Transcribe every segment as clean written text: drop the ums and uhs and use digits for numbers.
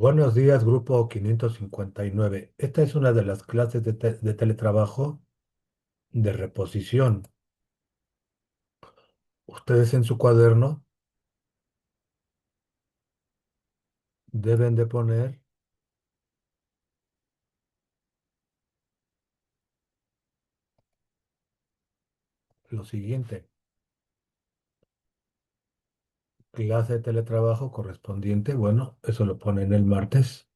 Buenos días, grupo 559. Esta es una de las clases de teletrabajo de reposición. Ustedes en su cuaderno deben de poner lo siguiente. Clase de teletrabajo correspondiente. Bueno, eso lo ponen el martes,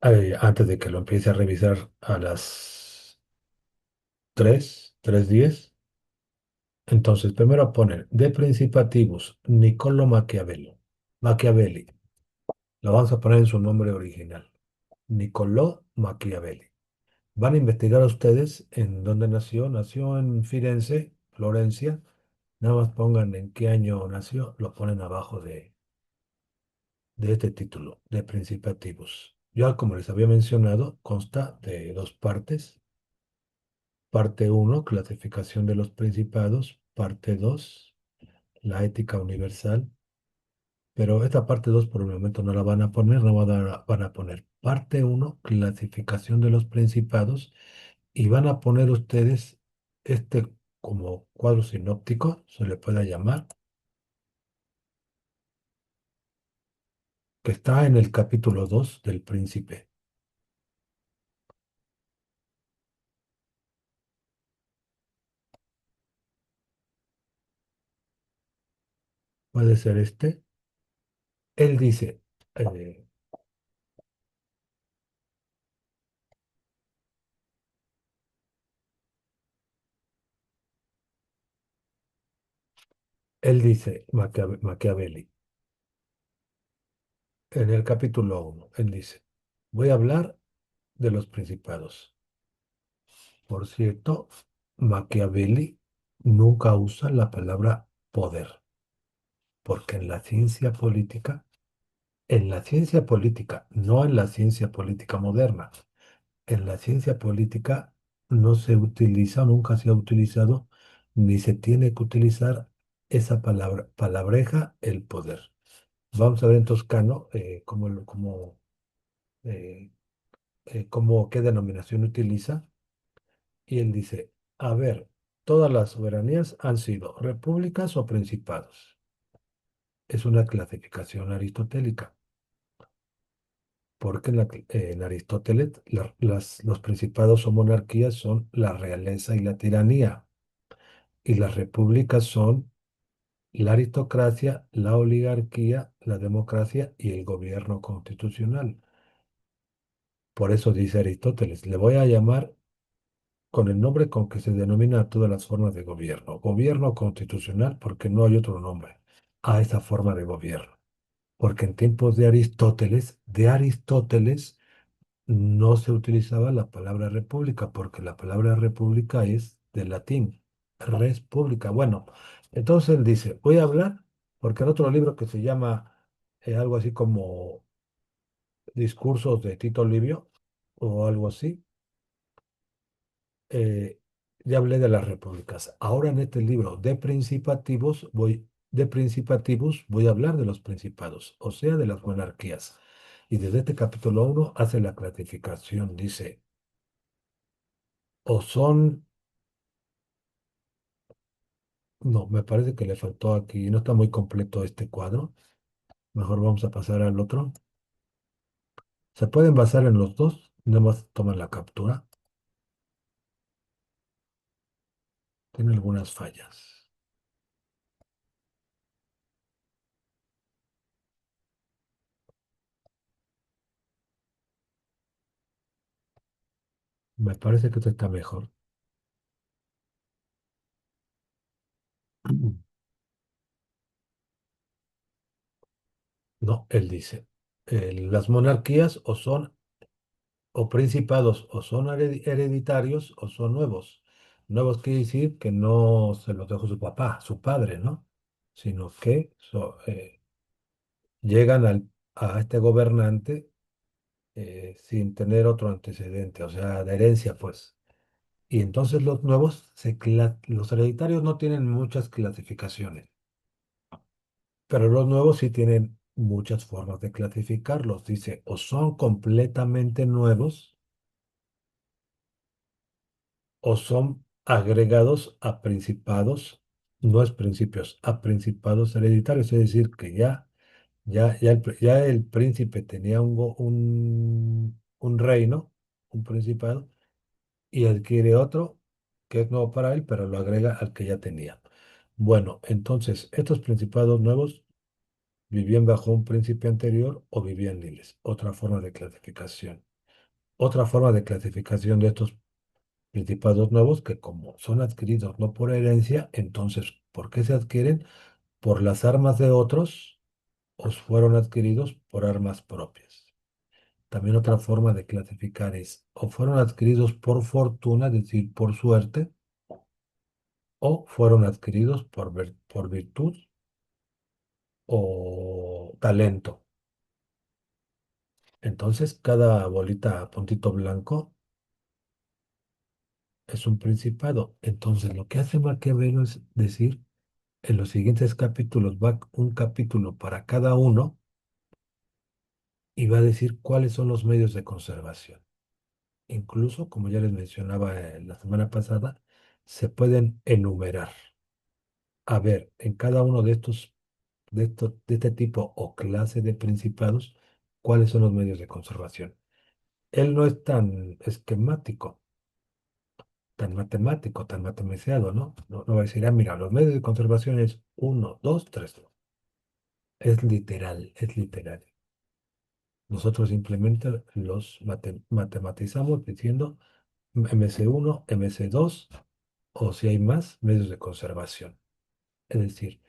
antes de que lo empiece a revisar a las 3:10. Entonces, primero ponen de Principativus, Niccolo Maquiavelo. Machiavelli. Lo vamos a poner en su nombre original. Niccolò Machiavelli. Van a investigar ustedes en dónde nació. Nació en Firenze, Florencia. Nada más pongan en qué año nació, lo ponen abajo de este título, de Principativus. Ya como les había mencionado, consta de dos partes. Parte uno, clasificación de los principados. Parte 2, la ética universal. Pero esta parte 2 por el momento no la van a poner, no van a poner parte uno, clasificación de los principados. Y van a poner ustedes este como cuadro sinóptico, se le puede llamar, que está en el capítulo 2 del Príncipe. Puede ser este. Él dice, eh, Machiavelli, en el capítulo uno él dice, voy a hablar de los principados. Por cierto, Machiavelli nunca usa la palabra poder, porque en la ciencia política, no en la ciencia política moderna, en la ciencia política no se utiliza, nunca se ha utilizado, ni se tiene que utilizar esa palabra, palabreja, el poder. Vamos a ver en Toscano eh, qué denominación utiliza. Y él dice, a ver, todas las soberanías han sido repúblicas o principados. Es una clasificación aristotélica, porque en Aristóteles los principados o monarquías son la realeza y la tiranía, y las repúblicas son la aristocracia, la oligarquía, la democracia y el gobierno constitucional. Por eso dice Aristóteles, le voy a llamar con el nombre con que se denomina a todas las formas de gobierno, gobierno constitucional, porque no hay otro nombre a esa forma de gobierno. Porque en tiempos de Aristóteles, no se utilizaba la palabra república, porque la palabra república es del latín, res pública. Bueno, entonces él dice, voy a hablar, porque en otro libro que se llama algo así como Discursos de Tito Livio, o algo así, eh, ya hablé de las repúblicas. Ahora en este libro de Principativos voy a hablar de los principados, o sea, de las monarquías. Y desde este capítulo uno hace la clasificación, dice, o son. No, me parece que le faltó aquí. No está muy completo este cuadro. Mejor vamos a pasar al otro. Se pueden basar en los dos. Nada más toman la captura. Tiene algunas fallas. Me parece que este está mejor. No, él dice, las monarquías o principados o son hereditarios o son nuevos. Nuevos quiere decir que no se los dejó su papá, su padre, ¿no? Sino que llegan a este gobernante sin tener otro antecedente, o sea, de herencia, pues. Y entonces los nuevos, los hereditarios no tienen muchas clasificaciones. Pero los nuevos sí tienen muchas formas de clasificarlos. Dice, o son completamente nuevos o son agregados a principados, no es principios, a principados hereditarios. Es decir, que ya el príncipe tenía un reino, un principado, y adquiere otro que es nuevo para él, pero lo agrega al que ya tenía. Bueno, entonces, estos principados nuevos vivían bajo un príncipe anterior o vivían libres. Otra forma de clasificación. Otra forma de clasificación de estos principados nuevos que como son adquiridos no por herencia, entonces, ¿por qué se adquieren? ¿Por las armas de otros o fueron adquiridos por armas propias? También otra forma de clasificar es o fueron adquiridos por fortuna, es decir, por suerte, o fueron adquiridos por virtud o talento. Entonces, cada bolita, puntito blanco, es un principado. Entonces, lo que hace Maquiavelo es decir, en los siguientes capítulos va un capítulo para cada uno y va a decir cuáles son los medios de conservación. Incluso, como ya les mencionaba la semana pasada, se pueden enumerar. A ver, en cada uno de este tipo o clase de principados, cuáles son los medios de conservación. Él no es tan esquemático, tan matemático, tan matemático, ¿no? No va a decir, ah, mira, los medios de conservación es uno, dos, tres. No. Es literal, es literal. Nosotros simplemente los matematizamos diciendo MC1, MC2 o si hay más, medios de conservación. Es decir,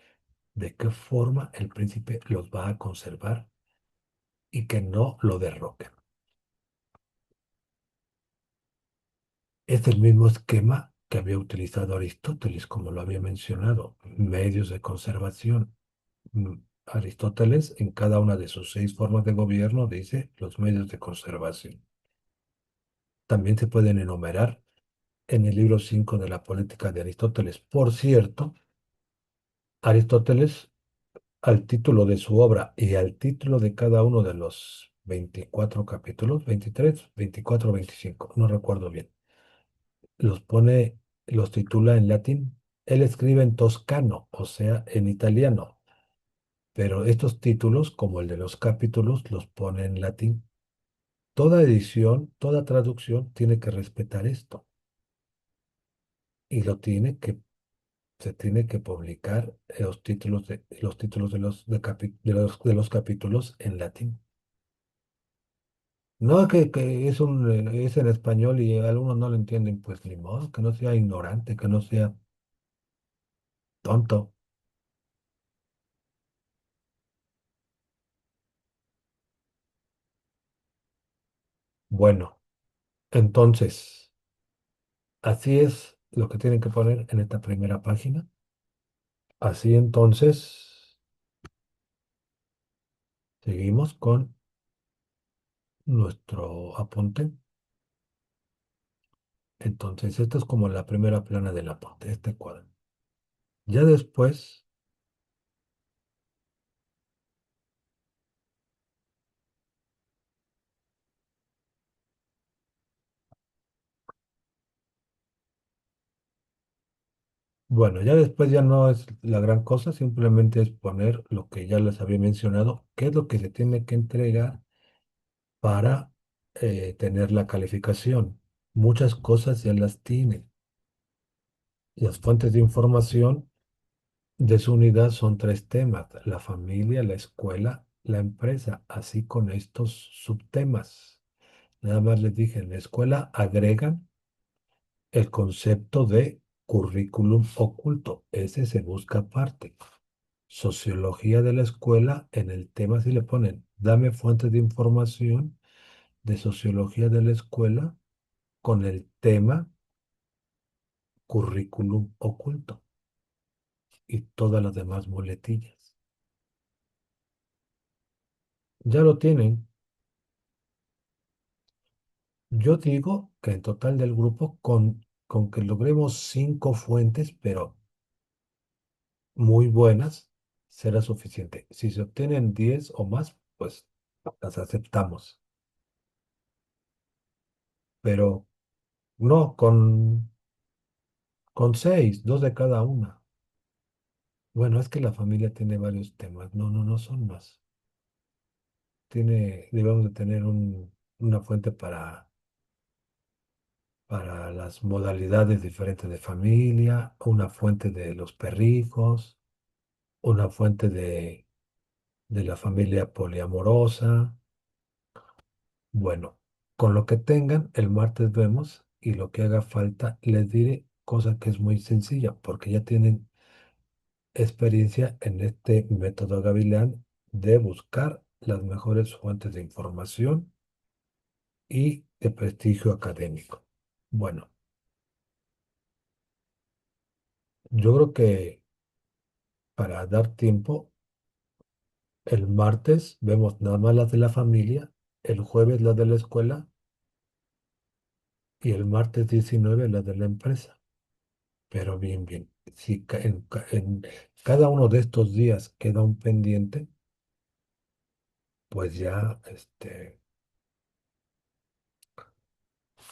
de qué forma el príncipe los va a conservar y que no lo derroquen. Es el mismo esquema que había utilizado Aristóteles, como lo había mencionado, medios de conservación. Mm, Aristóteles, en cada una de sus 6 formas de gobierno, dice los medios de conservación. También se pueden enumerar en el libro 5 de la política de Aristóteles. Por cierto, Aristóteles, al título de su obra y al título de cada uno de los 24 capítulos, 23, 24, 25, no recuerdo bien, los pone, los titula en latín. Él escribe en toscano, o sea, en italiano, pero estos títulos, como el de los capítulos, los pone en latín. Toda edición, toda traducción tiene que respetar esto y se tiene que publicar los títulos de los capítulos en latín. No que es en español y algunos no lo entienden, pues ni modo, que no sea ignorante, que no sea tonto. Bueno, entonces, así es lo que tienen que poner en esta primera página. Así entonces, seguimos con nuestro apunte. Entonces, esta es como la primera plana del apunte, este cuadro. Ya después, bueno, ya después ya no es la gran cosa, simplemente es poner lo que ya les había mencionado, qué es lo que se tiene que entregar para tener la calificación. Muchas cosas ya las tienen. Las fuentes de información de su unidad son 3 temas: la familia, la escuela, la empresa, así con estos subtemas. Nada más les dije, en la escuela agregan el concepto de currículum oculto. Ese se busca aparte. Sociología de la escuela, en el tema si le ponen, dame fuentes de información de sociología de la escuela con el tema currículum oculto y todas las demás muletillas. Ya lo tienen. Yo digo que en total del grupo, con que logremos 5 fuentes, pero muy buenas, será suficiente. Si se obtienen 10 o más, pues las aceptamos. Pero no, con 6, dos de cada una. Bueno, es que la familia tiene varios temas. No, no, no son más. Debemos de tener una fuente para las modalidades diferentes de familia, una fuente de los perrijos, una fuente de la familia poliamorosa. Bueno, con lo que tengan, el martes vemos y lo que haga falta, les diré, cosa que es muy sencilla, porque ya tienen experiencia en este método Gavilán de buscar las mejores fuentes de información y de prestigio académico. Bueno, yo creo que para dar tiempo, el martes vemos nada más las de la familia, el jueves las de la escuela y el martes 19 las de la empresa. Pero bien, bien. Si en cada uno de estos días queda un pendiente, pues ya,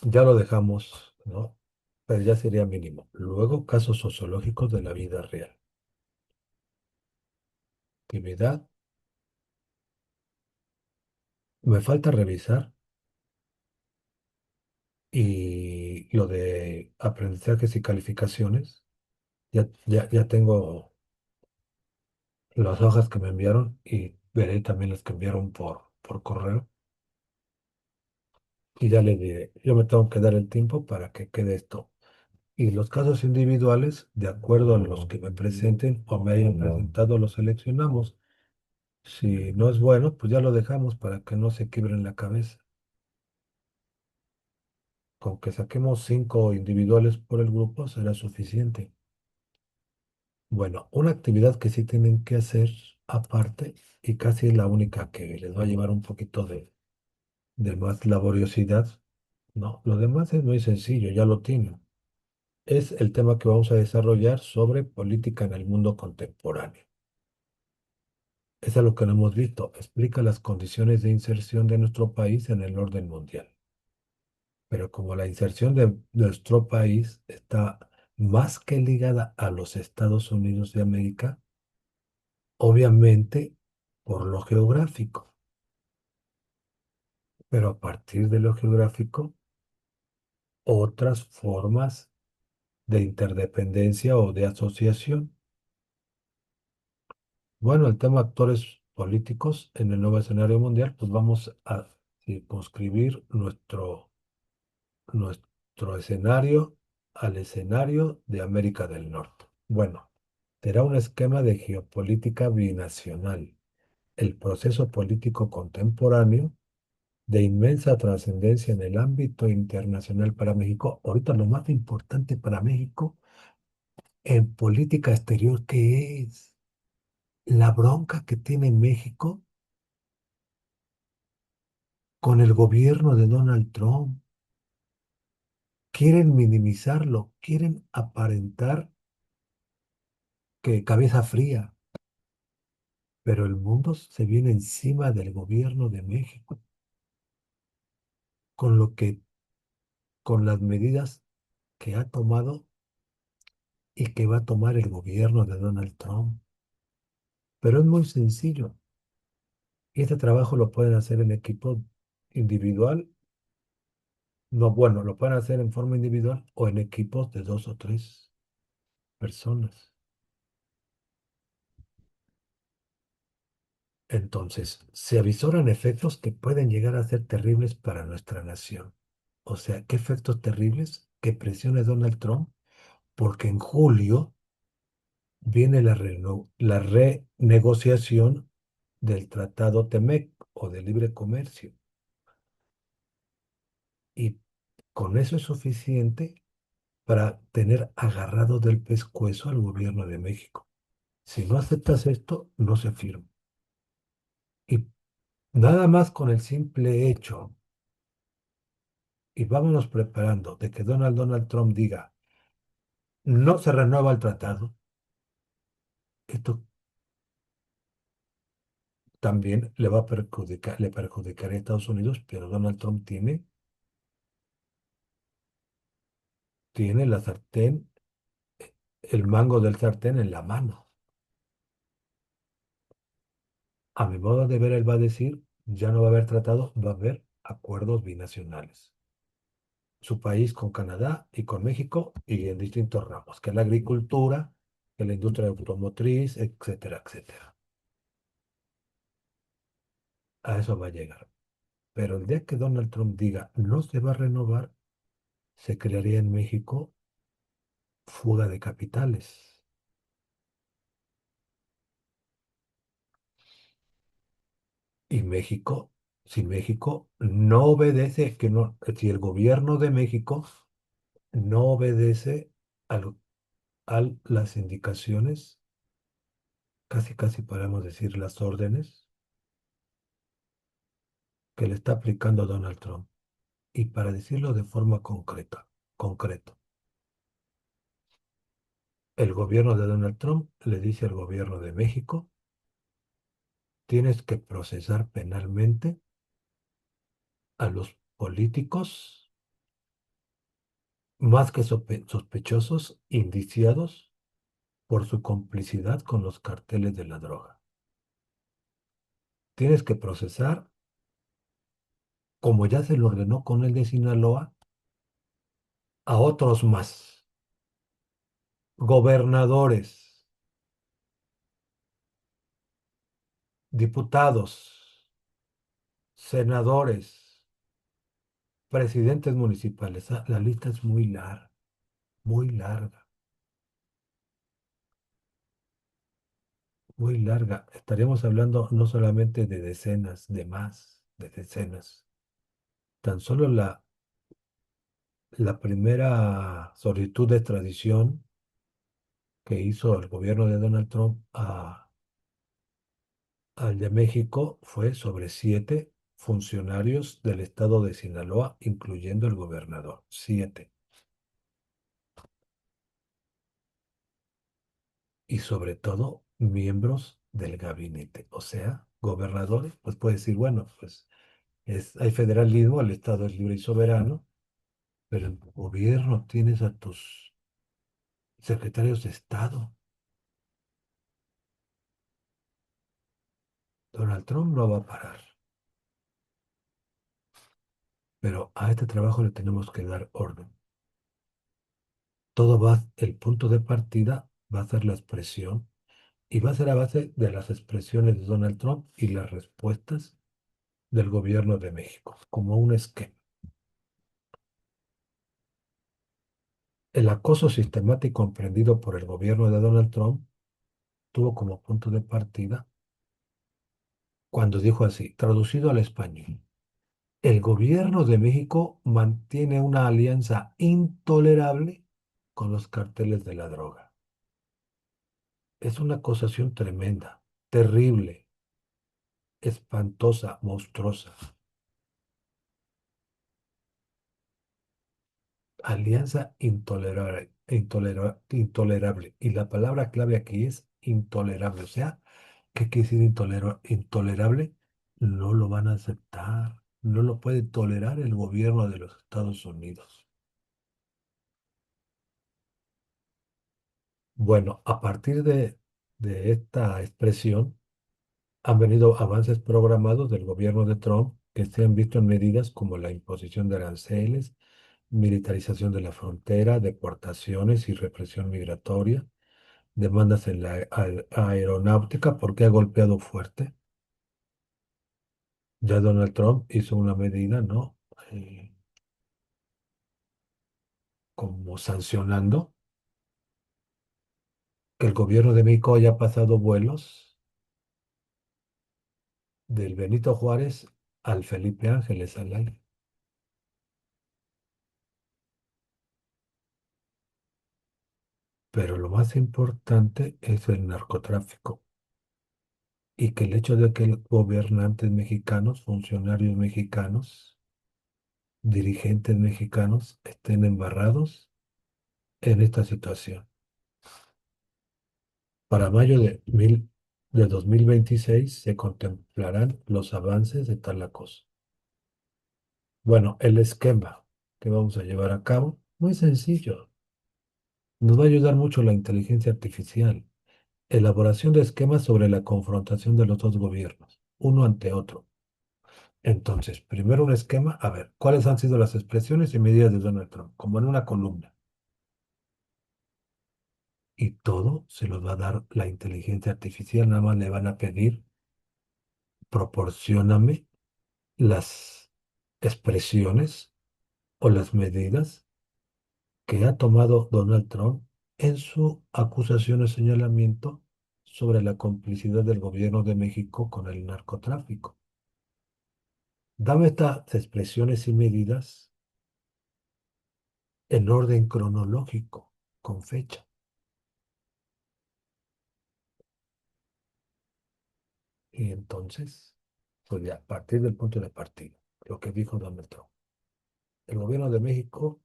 ya lo dejamos, ¿no? Pero ya sería mínimo. Luego, casos sociológicos de la vida real. Actividad. Me falta revisar y lo de aprendizajes y calificaciones. Ya tengo las hojas que me enviaron y veré también las que enviaron por correo. Y ya le diré, yo me tengo que dar el tiempo para que quede esto. Y los casos individuales, de acuerdo a los que me presenten o me hayan presentado, los seleccionamos. Si no es bueno, pues ya lo dejamos para que no se quiebren la cabeza. Con que saquemos 5 individuales por el grupo será suficiente. Bueno, una actividad que sí tienen que hacer aparte y casi la única que les va a llevar un poquito de más laboriosidad. No, lo demás es muy sencillo, ya lo tienen. Es el tema que vamos a desarrollar sobre política en el mundo contemporáneo. Es a lo que no hemos visto. Explica las condiciones de inserción de nuestro país en el orden mundial. Pero como la inserción de nuestro país está más que ligada a los Estados Unidos de América, obviamente por lo geográfico. Pero a partir de lo geográfico, otras formas de interdependencia o de asociación. Bueno, el tema actores políticos en el nuevo escenario mundial, pues vamos a circunscribir nuestro escenario al escenario de América del Norte. Bueno, será un esquema de geopolítica binacional, el proceso político contemporáneo de inmensa trascendencia en el ámbito internacional para México. Ahorita lo más importante para México en política exterior, que es la bronca que tiene México con el gobierno de Donald Trump. Quieren minimizarlo, quieren aparentar que cabeza fría, pero el mundo se viene encima del gobierno de México, con lo que, con las medidas que ha tomado y que va a tomar el gobierno de Donald Trump. Pero es muy sencillo. Y este trabajo lo pueden hacer en equipo individual. No, bueno, lo pueden hacer en forma individual o en equipos de 2 o 3 personas. Entonces, se avisoran efectos que pueden llegar a ser terribles para nuestra nación. O sea, ¿qué efectos terribles? Que presione Donald Trump, porque en julio viene la renegociación del Tratado TEMEC o de libre comercio. Y con eso es suficiente para tener agarrado del pescuezo al gobierno de México. Si no aceptas esto, no se firma. Y nada más con el simple hecho, y vámonos preparando, de que Donald Trump diga, no se renueva el tratado, esto también le va a perjudicar, le perjudicaría a Estados Unidos, pero Donald Trump tiene la sartén, el mango del sartén en la mano. A mi modo de ver, él va a decir, ya no va a haber tratados, va a haber acuerdos binacionales. Su país con Canadá y con México y en distintos ramos, que es la agricultura, que la industria automotriz, etcétera, etcétera. A eso va a llegar. Pero el día que Donald Trump diga no se va a renovar, se crearía en México fuga de capitales. Y México, si México no obedece, que no, si el gobierno de México no obedece al- a las indicaciones, casi casi podemos decir las órdenes que le está aplicando Donald Trump. Y para decirlo de forma concreto, el gobierno de Donald Trump le dice al gobierno de México, tienes que procesar penalmente a los políticos más que sospechosos, indiciados por su complicidad con los carteles de la droga. Tienes que procesar, como ya se lo ordenó con el de Sinaloa, a otros más, gobernadores, diputados, senadores, presidentes municipales. La lista es muy larga, muy larga, muy larga. Estaríamos hablando no solamente de decenas, de más, de decenas. Tan solo la primera solicitud de extradición que hizo el gobierno de Donald Trump al de México fue sobre 7 funcionarios del estado de Sinaloa, incluyendo el gobernador. 7. Y sobre todo miembros del gabinete. O sea, gobernadores, pues puede decir, bueno, pues hay federalismo, el estado es libre y soberano, pero el gobierno tienes a tus secretarios de estado. Donald Trump no va a parar, pero a este trabajo le tenemos que dar orden. Todo va, el punto de partida va a ser la expresión y va a ser a base de las expresiones de Donald Trump y las respuestas del gobierno de México, como un esquema. El acoso sistemático emprendido por el gobierno de Donald Trump tuvo como punto de partida cuando dijo así, traducido al español, el gobierno de México mantiene una alianza intolerable con los carteles de la droga. Es una acusación tremenda, terrible, espantosa, monstruosa. Alianza intolerable, intolerable. Y la palabra clave aquí es intolerable. O sea, ¿qué quiere decir intolerable? No lo van a aceptar. No lo puede tolerar el gobierno de los Estados Unidos. Bueno, a partir de esta expresión han venido avances programados del gobierno de Trump que se han visto en medidas como la imposición de aranceles, militarización de la frontera, deportaciones y represión migratoria, demandas en la aeronáutica porque ha golpeado fuerte. Ya Donald Trump hizo una medida, ¿no? Eh, Como sancionando que el gobierno de México haya pasado vuelos del Benito Juárez al Felipe Ángeles al aire. Pero lo más importante es el narcotráfico y que el hecho de que gobernantes mexicanos, funcionarios mexicanos, dirigentes mexicanos estén embarrados en esta situación. Para mayo de 1000 de 2026 se contemplarán los avances de tal cosa. Bueno, el esquema que vamos a llevar a cabo, muy sencillo. Nos va a ayudar mucho la inteligencia artificial. Elaboración de esquemas sobre la confrontación de los dos gobiernos, uno ante otro. Entonces, primero un esquema, a ver, ¿cuáles han sido las expresiones y medidas de Donald Trump? Como en una columna. Y todo se los va a dar la inteligencia artificial, nada más le van a pedir, proporcióname las expresiones o las medidas que ha tomado Donald Trump en su acusación o señalamiento sobre la complicidad del gobierno de México con el narcotráfico. Dame estas expresiones y medidas en orden cronológico, con fecha. Y entonces, pues ya, a partir del punto de partida, lo que dijo Donald Trump. El gobierno de México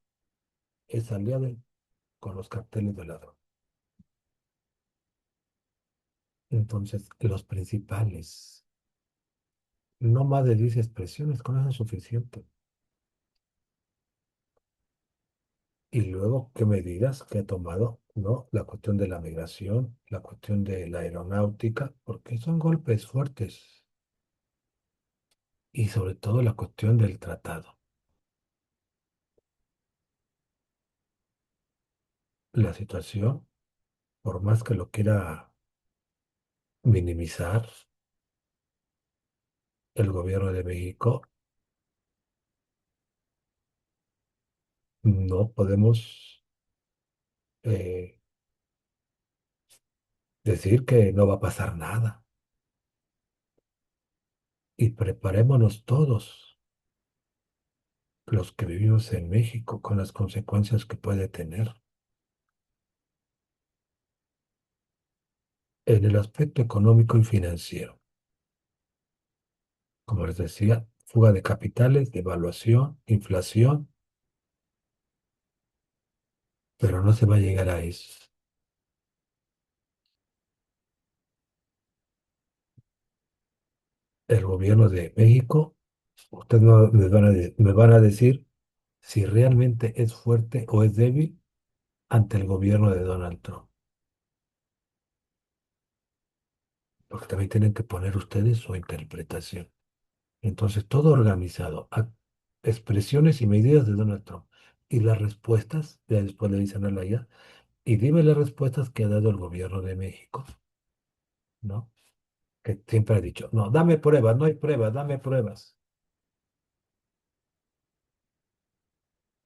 es aliado con los carteles de la droga. Entonces, los principales, no más de 10 expresiones, con eso es suficiente. Y luego, ¿qué medidas que ha tomado? ¿No? La cuestión de la migración, la cuestión de la aeronáutica, porque son golpes fuertes. Y sobre todo la cuestión del tratado. La situación, por más que lo quiera minimizar el gobierno de México, no podemos eh, decir que no va a pasar nada. Y preparémonos todos los que vivimos en México con las consecuencias que puede tener. En el aspecto económico y financiero, como les decía, fuga de capitales, devaluación, inflación, pero no se va a llegar a eso. El gobierno de México, ustedes no me van a decir si realmente es fuerte o es débil ante el gobierno de Donald Trump. Porque también tienen que poner ustedes su interpretación. Entonces, todo organizado, expresiones y medidas de Donald Trump. Y las respuestas, ya después le dicen a la IA, y dime las respuestas que ha dado el gobierno de México, ¿no? Que siempre ha dicho, no, dame pruebas, no hay pruebas, dame pruebas.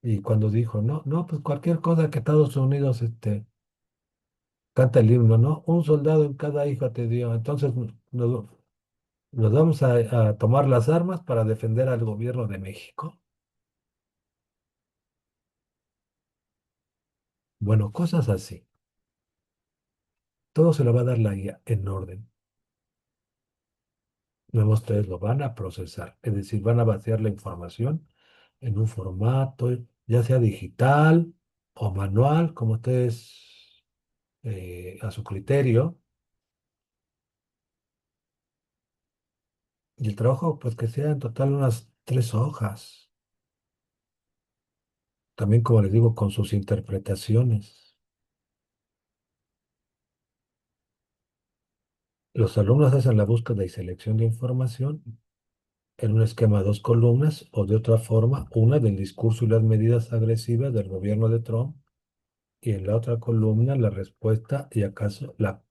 Y cuando dijo, no, no, pues cualquier cosa que Estados Unidos canta el himno, ¿no? Un soldado en cada hijo te dio. Entonces nos vamos a tomar las armas para defender al gobierno de México. Bueno, cosas así. Todo se lo va a dar la IA en orden. Luego ustedes lo van a procesar, es decir, van a vaciar la información en un formato, ya sea digital o manual, como ustedes a su criterio. Y el trabajo, pues que sea en total unas 3 hojas. También, como les digo, con sus interpretaciones. Los alumnos hacen la búsqueda y selección de información en un esquema de 2 columnas o de otra forma, una del discurso y las medidas agresivas del gobierno de Trump y en la otra columna la respuesta y acaso la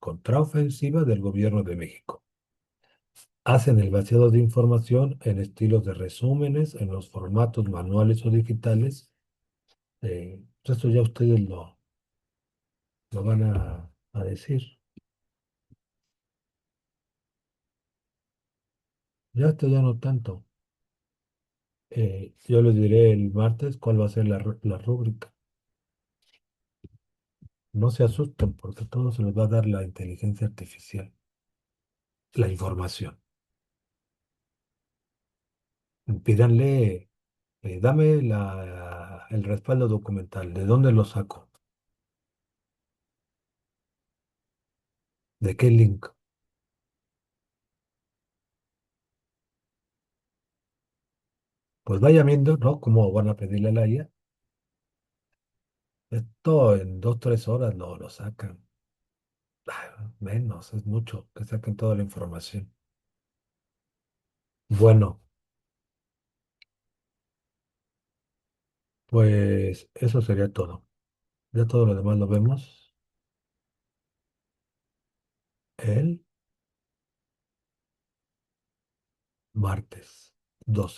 contraofensiva del gobierno de México. Hacen el vaciado de información en estilos de resúmenes, en los formatos manuales o digitales. Esto ya ustedes lo van a decir. Ya esto ya no tanto. Yo les diré el martes cuál va a ser la rúbrica. No se asusten porque todo se les va a dar la inteligencia artificial, la información. Pídanle, dame el respaldo documental. ¿De dónde lo saco? ¿De qué link? Pues vaya viendo, ¿no? Cómo van a pedirle a la IA. Esto en 2, 3 horas no lo sacan. Menos, es mucho, que saquen toda la información. Bueno, pues eso sería todo. Ya todo lo demás lo vemos el martes 12.